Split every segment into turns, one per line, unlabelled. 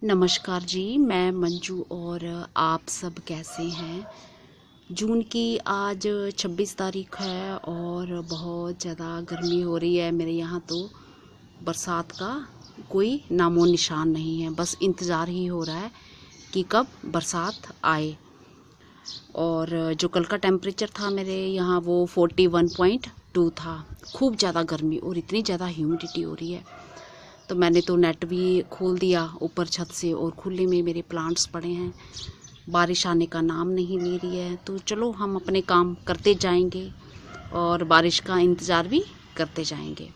नमस्कार जी, मैं मंजू और आप सब कैसे हैं। जून की आज 26 तारीख है और बहुत ज़्यादा गर्मी हो रही है मेरे यहाँ। तो बरसात का कोई नामो निशान नहीं है, बस इंतज़ार ही हो रहा है कि कब बरसात आए। और जो कल का टेम्परेचर था मेरे यहाँ वो 41.2 था। खूब ज़्यादा गर्मी और इतनी ज़्यादा ह्यूमिडिटी हो रही है। तो मैंने तो नेट भी खोल दिया ऊपर छत से और खुले में मेरे प्लांट्स पड़े हैं। बारिश आने का नाम नहीं ले रही है, तो चलो हम अपने काम करते जाएंगे और बारिश का इंतज़ार भी करते जाएंगे।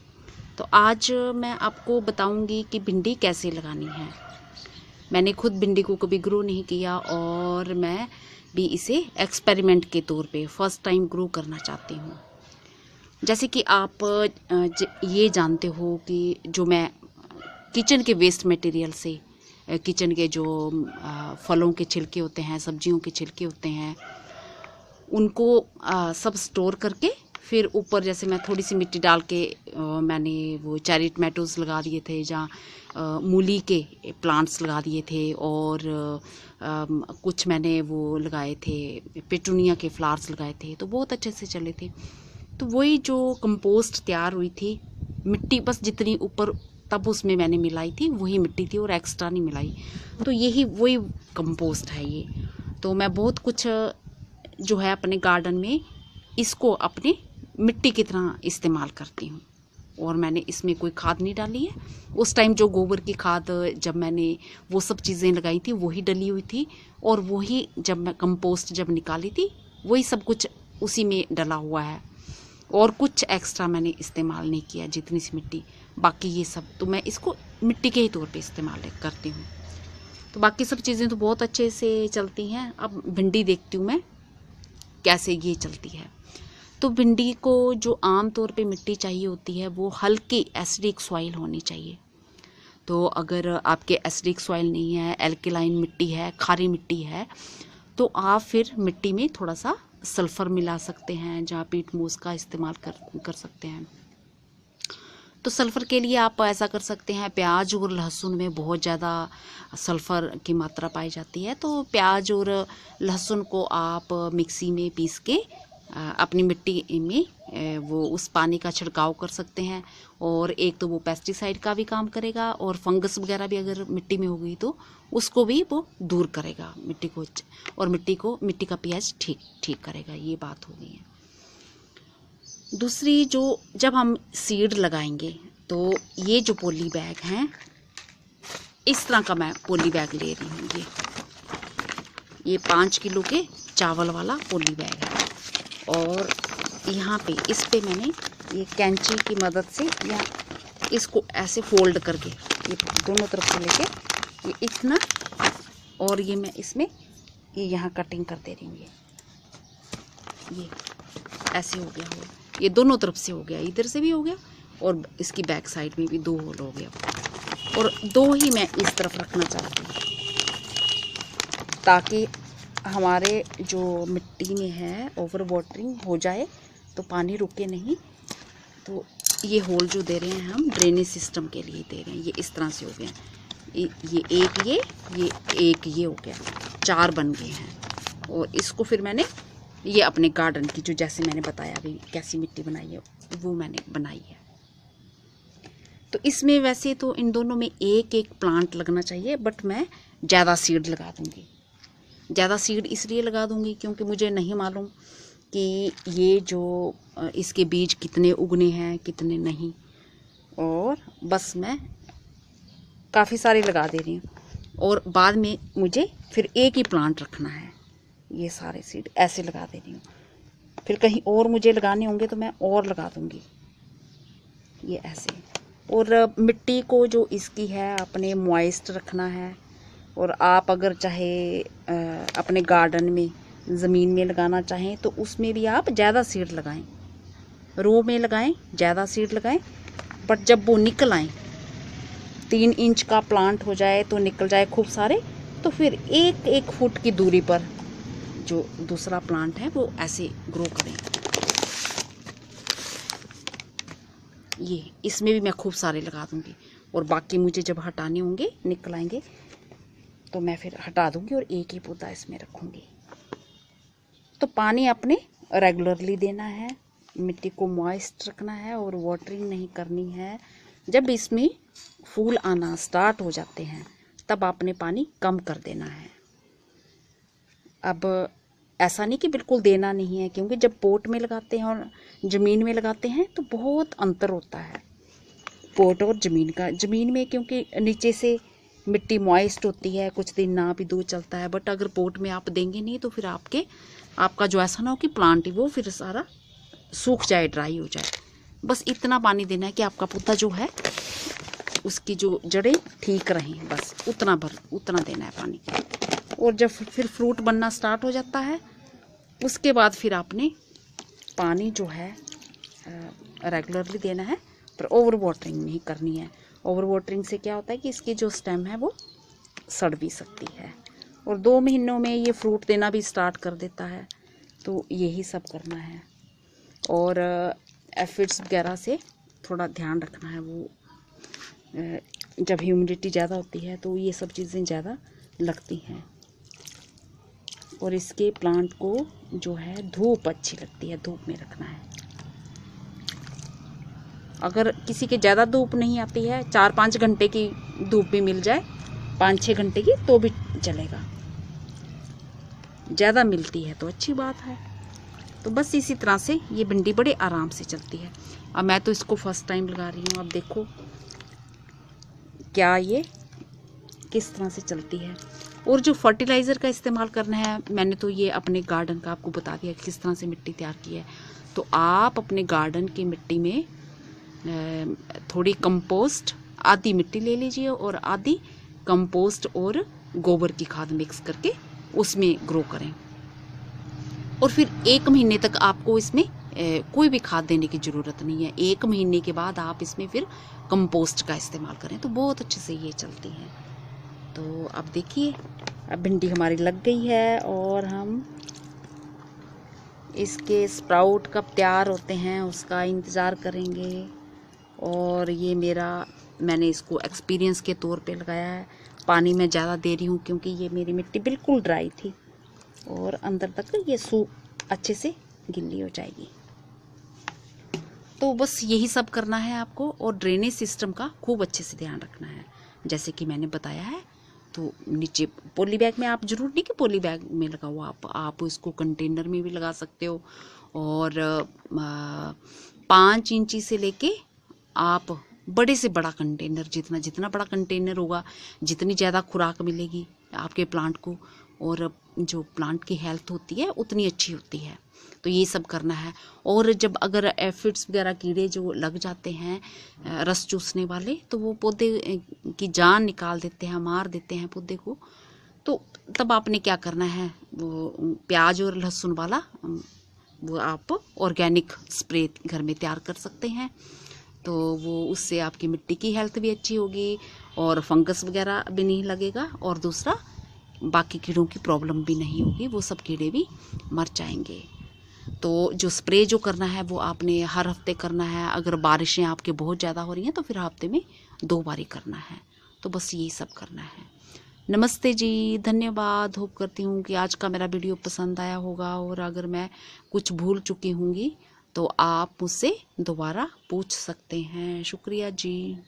तो आज मैं आपको बताऊंगी कि भिंडी कैसे लगानी है। मैंने खुद भिंडी को कभी ग्रो नहीं किया और मैं भी इसे एक्सपेरिमेंट के तौर पे फर्स्ट टाइम ग्रो करना चाहती हूँ। जैसे कि आप ये जानते हो कि जो मैं किचन के वेस्ट मटेरियल से, किचन के जो फलों के छिलके होते हैं, सब्जियों के छिलके होते हैं, उनको सब स्टोर करके फिर ऊपर जैसे मैं थोड़ी सी मिट्टी डाल के मैंने वो चेरी टमाटोज़ लगा दिए थे, जहाँ मूली के प्लांट्स लगा दिए थे और कुछ मैंने वो लगाए थे, पेटूनिया के फ्लावर्स लगाए थे, तो बहुत अच्छे से चले थे। तो वही जो कंपोस्ट तैयार हुई थी, मिट्टी बस जितनी ऊपर तब उसमें मैंने मिलाई थी वही मिट्टी थी और एक्स्ट्रा नहीं मिलाई। तो यही वही कंपोस्ट है ये। तो मैं बहुत कुछ जो है अपने गार्डन में इसको अपने मिट्टी की तरह इस्तेमाल करती हूँ। और मैंने इसमें कोई खाद नहीं डाली है। उस टाइम जो गोबर की खाद जब मैंने वो सब चीज़ें लगाई थी वही डली हुई थी, और वही जब मैं कंपोस्ट जब निकाली थी वही सब कुछ उसी में डला हुआ है, और कुछ एक्स्ट्रा मैंने इस्तेमाल नहीं किया। जितनी सी मिट्टी बाकी ये सब तो मैं इसको मिट्टी के ही तौर पे इस्तेमाल करती हूँ। तो बाकी सब चीज़ें तो बहुत अच्छे से चलती हैं। अब भिंडी देखती हूँ मैं कैसे ये चलती है। तो भिंडी को जो आम तौर पे मिट्टी चाहिए होती है वो हल्की एसिडिक सॉइल होनी चाहिए। तो अगर आपके एसिडिक सॉइल नहीं है, एल्कलाइन मिट्टी है, खारी मिट्टी है, तो आप फिर मिट्टी में थोड़ा सा सल्फ़र मिला सकते हैं, जहाँ पीट मूस का इस्तेमाल कर सकते हैं। तो सल्फ़र के लिए आप ऐसा कर सकते हैं, प्याज और लहसुन में बहुत ज़्यादा सल्फ़र की मात्रा पाई जाती है। तो प्याज और लहसुन को आप मिक्सी में पीस के अपनी मिट्टी में वो उस पानी का छिड़काव कर सकते हैं। और एक तो वो पेस्टिसाइड का भी काम करेगा, और फंगस वगैरह भी अगर मिट्टी में होगी तो उसको भी वो दूर करेगा मिट्टी को, और मिट्टी का पीएच ठीक करेगा। ये बात हो गई है। दूसरी जो जब हम सीड लगाएंगे तो ये जो पॉली बैग हैं, इस तरह का मैं पॉली बैग ले रही हूँ। ये 5 किलो के चावल वाला पॉली बैग है। और यहाँ पे इस पे मैंने ये कैंची की मदद से या इसको ऐसे फोल्ड करके ये दोनों तरफ से लेके ये इतना, और ये मैं इसमें ये यहाँ कटिंग कर दे रही हूँ। ये ऐसे हो गया, ये दोनों तरफ से हो गया, इधर से भी हो गया और इसकी बैक साइड में भी 2 होल हो गया। और 2 ही मैं इस तरफ रखना चाहती हूँ ताकि हमारे जो मिट्टी में है ओवर वाटरिंग हो जाए तो पानी रुके नहीं। तो ये होल जो दे रहे हैं हम ड्रेनेज सिस्टम के लिए दे रहे हैं। ये इस तरह से हो गया, ये एक ये हो गया, 4 बन गए हैं। और इसको फिर मैंने ये अपने गार्डन की जो जैसे मैंने बताया अभी कैसी मिट्टी बनाई है वो मैंने बनाई है। तो इसमें वैसे तो इन दोनों में एक प्लांट लगना चाहिए, बट मैं ज़्यादा सीड लगा दूँगी। ज़्यादा सीड इसलिए लगा दूँगी क्योंकि मुझे नहीं मालूम कि ये जो इसके बीज कितने उगने हैं कितने नहीं, और बस मैं काफ़ी सारे लगा दे रही हूँ। और बाद में मुझे फिर एक ही प्लांट रखना है। ये सारे सीड ऐसे लगा दे रही हूँ, फिर कहीं और मुझे लगाने होंगे तो मैं और लगा दूँगी, ये ऐसे। और मिट्टी को जो इसकी है अपने मॉइस्ट रखना है। और आप अगर चाहे अपने गार्डन में ज़मीन में लगाना चाहें तो उसमें भी आप ज़्यादा सीड लगाएं, रो में लगाएं, ज़्यादा सीड लगाएं। बट जब वो निकल आएँ, 3 इंच का प्लांट हो जाए तो निकल जाए खूब सारे, तो फिर 1 फुट की दूरी पर जो दूसरा प्लांट है वो ऐसे ग्रो करें। ये इसमें भी मैं खूब सारे लगा दूंगी, और बाकी मुझे जब हटाने होंगे निकल आएंगे तो मैं फिर हटा दूंगी और एक ही पौधा इसमें रखूंगी। तो पानी आपने रेगुलरली देना है, मिट्टी को मॉइस्ट रखना है और वाटरिंग नहीं करनी है। जब इसमें फूल आना स्टार्ट हो जाते हैं तब आपने पानी कम कर देना है। अब ऐसा नहीं कि बिल्कुल देना नहीं है, क्योंकि जब पोट में लगाते हैं और ज़मीन में लगाते हैं तो बहुत अंतर होता है पोट और ज़मीन का। ज़मीन में क्योंकि नीचे से मिट्टी मॉइस्ट होती है, कुछ दिन ना भी दूध चलता है, बट अगर पोट में आप देंगे नहीं तो फिर आपका जो ऐसा ना हो कि प्लांट वो फिर सारा सूख जाए, ड्राई हो जाए। बस इतना पानी देना है कि आपका पौधा जो है उसकी जो जड़ें ठीक रहें, बस उतना देना है पानी। और जब फिर फ्रूट बनना स्टार्ट हो जाता है उसके बाद फिर आपने पानी जो है रेगुलरली देना है, पर ओवर वाटरिंग नहीं करनी है। ओवर वाटरिंग से क्या होता है कि इसकी जो स्टेम है वो सड़ भी सकती है, और 2 महीनों में ये फ्रूट देना भी स्टार्ट कर देता है। तो यही सब करना है। और एफिड्स वगैरह से थोड़ा ध्यान रखना है। वो जब ह्यूमिडिटी ज़्यादा होती है तो ये सब चीज़ें ज़्यादा लगती हैं। और इसके प्लांट को जो है धूप अच्छी लगती है, धूप में रखना है। अगर किसी के ज़्यादा धूप नहीं आती है, 4-5 घंटे की धूप भी मिल जाए, 5-6 घंटे की, तो भी चलेगा। ज़्यादा मिलती है तो अच्छी बात है। तो बस इसी तरह से ये भिंडी बड़े आराम से चलती है। अब मैं तो इसको फर्स्ट टाइम लगा रही हूँ, अब देखो क्या ये किस तरह से चलती है। और जो फर्टिलाइज़र का इस्तेमाल करना है, मैंने तो ये अपने गार्डन का आपको बता दिया किस तरह से मिट्टी तैयार की है। तो आप अपने गार्डन की मिट्टी में थोड़ी कंपोस्ट, आधी मिट्टी ले लीजिए और आधी कंपोस्ट और गोबर की खाद मिक्स करके उसमें ग्रो करें। और फिर 1 महीने तक आपको इसमें कोई भी खाद देने की ज़रूरत नहीं है। 1 महीने के बाद आप इसमें फिर कंपोस्ट का इस्तेमाल करें तो बहुत अच्छे से ये चलती है। तो अब देखिए, अब भिंडी हमारी लग गई है और हम इसके स्प्राउट कब तैयार होते हैं उसका इंतज़ार करेंगे। और ये मैंने इसको एक्सपीरियंस के तौर पे लगाया है। पानी मैं ज़्यादा दे रही हूँ क्योंकि ये मेरी मिट्टी बिल्कुल ड्राई थी और अंदर तक ये अच्छे से गिल्ली हो जाएगी। तो बस यही सब करना है आपको। और ड्रेनेज सिस्टम का खूब अच्छे से ध्यान रखना है, जैसे कि मैंने बताया है। तो नीचे पॉली बैग में, आप जरूर नहीं कि पॉली बैग में लगाओ, आप इसको कंटेनर में भी लगा सकते हो। और 5 इंची से लेके आप बड़े से बड़ा कंटेनर, जितना बड़ा कंटेनर होगा जितनी ज़्यादा खुराक मिलेगी आपके प्लांट को, और जो प्लांट की हेल्थ होती है उतनी अच्छी होती है। तो ये सब करना है। और जब अगर एफिड्स वगैरह कीड़े जो लग जाते हैं रस चूसने वाले, तो वो पौधे की जान निकाल देते हैं, मार देते हैं पौधे को। तो तब आपने क्या करना है, वो प्याज और लहसुन वाला वो आप ऑर्गेनिक स्प्रे घर में तैयार कर सकते हैं। तो वो उससे आपकी मिट्टी की हेल्थ भी अच्छी होगी और फंगस वगैरह भी नहीं लगेगा, और दूसरा बाकी कीड़ों की प्रॉब्लम भी नहीं होगी, वो सब कीड़े भी मर जाएंगे। तो जो स्प्रे जो करना है वो आपने हर हफ्ते करना है। अगर बारिशें आपके बहुत ज़्यादा हो रही हैं तो फिर हफ्ते में 2 बार ही करना है। तो बस यही सब करना है। नमस्ते जी, धन्यवाद। होप करती हूँ कि आज का मेरा वीडियो पसंद आया होगा, और अगर मैं कुछ भूल चुकी होंगी तो आप मुझसे दोबारा पूछ सकते हैं। शुक्रिया जी।